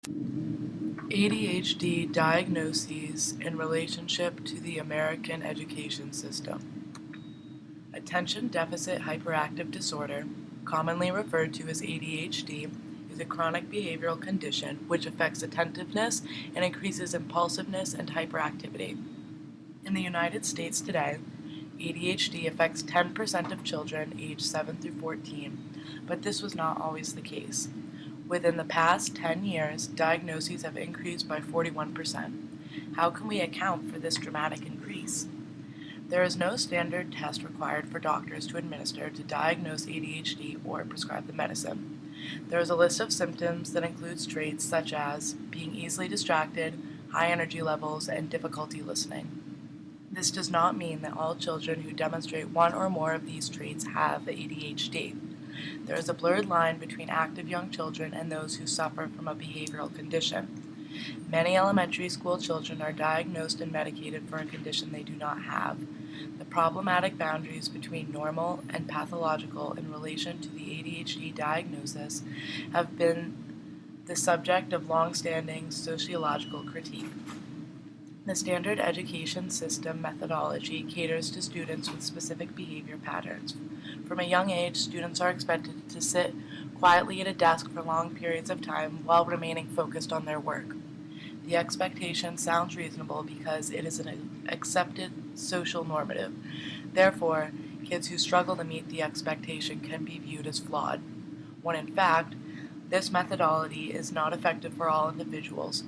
ADHD Diagnoses in relationship to the American education system. Attention Deficit Hyperactive Disorder, commonly referred to as ADHD, is a chronic behavioral condition which affects attentiveness and increases impulsiveness and hyperactivity. In the United States today, ADHD affects 10% of children aged 7 through 14, but this was not always the case. Within the past 10 years, diagnoses have increased by 41%. How can we account for this dramatic increase? There is no standard test required for doctors to administer to diagnose ADHD or prescribe the medicine. There is a list of symptoms that includes traits such as being easily distracted, high energy levels, and difficulty listening. This does not mean that all children who demonstrate one or more of these traits have ADHD. There is a blurred line between active young children and those who suffer from a behavioral condition. Many elementary school children are diagnosed and medicated for a condition they do not have. The problematic boundaries between normal and pathological in relation to the ADHD diagnosis have been the subject of long-standing sociological critique. The standard education system methodology caters to students with specific behavior patterns. From a young age, students are expected to sit quietly at a desk for long periods of time while remaining focused on their work. The expectation sounds reasonable because it is an accepted social normative. Therefore, kids who struggle to meet the expectation can be viewed as flawed, when in fact, this methodology is not effective for all individuals.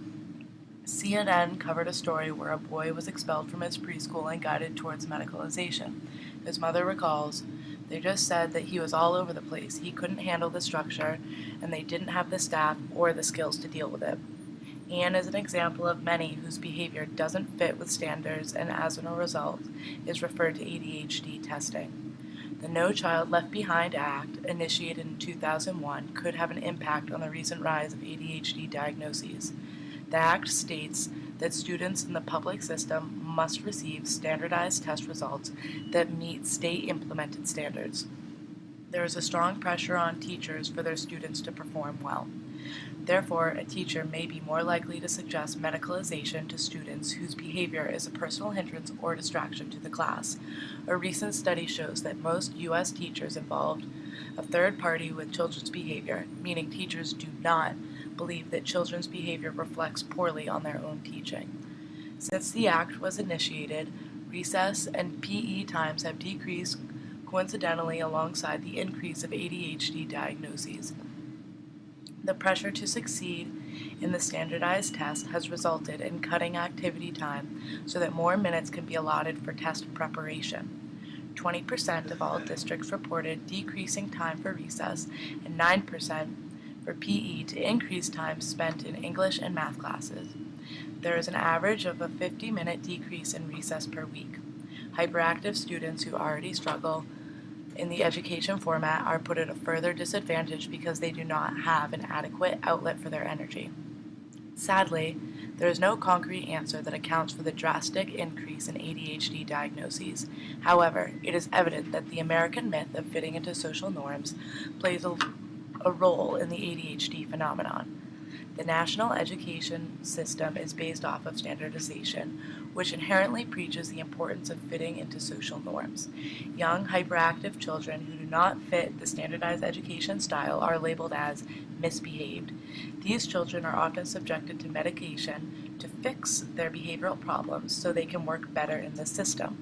CNN covered a story where a boy was expelled from his preschool and guided towards medicalization. His mother recalls, "They just said that he was all over the place, he couldn't handle the structure, and they didn't have the staff or the skills to deal with it." Anne is an example of many whose behavior doesn't fit with standards and as a result is referred to ADHD testing. The No Child Left Behind Act, initiated in 2001, could have an impact on the recent rise of ADHD diagnoses. The Act states that students in the public system must receive standardized test results that meet state-implemented standards. There is a strong pressure on teachers for their students to perform well. Therefore, a teacher may be more likely to suggest medicalization to students whose behavior is a personal hindrance or distraction to the class. A recent study shows that most U.S. teachers involved a third party with children's behavior, meaning teachers do not believe that children's behavior reflects poorly on their own teaching. Since the Act was initiated, recess and PE times have decreased coincidentally alongside the increase of ADHD diagnoses. The pressure to succeed in the standardized test has resulted in cutting activity time so that more minutes can be allotted for test preparation. 20% of all districts reported decreasing time for recess and 9% for PE to increase time spent in English and math classes. There is an average of a 50-minute decrease in recess per week. Hyperactive students who already struggle in the education format are put at a further disadvantage because they do not have an adequate outlet for their energy. Sadly, there is no concrete answer that accounts for the drastic increase in ADHD diagnoses. However, it is evident that the American myth of fitting into social norms plays a role in the ADHD phenomenon. The national education system is based off of standardization, which inherently preaches the importance of fitting into social norms. Young, hyperactive children who do not fit the standardized education style are labeled as misbehaved. These children are often subjected to medication to fix their behavioral problems so they can work better in the system.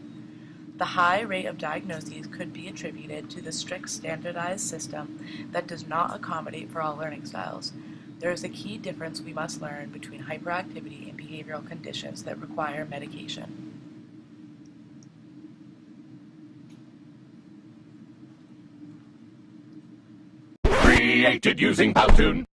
The high rate of diagnoses could be attributed to the strict standardized system that does not accommodate for all learning styles. There is a key difference we must learn between hyperactivity and behavioral conditions that require medication. Created using Powtoon.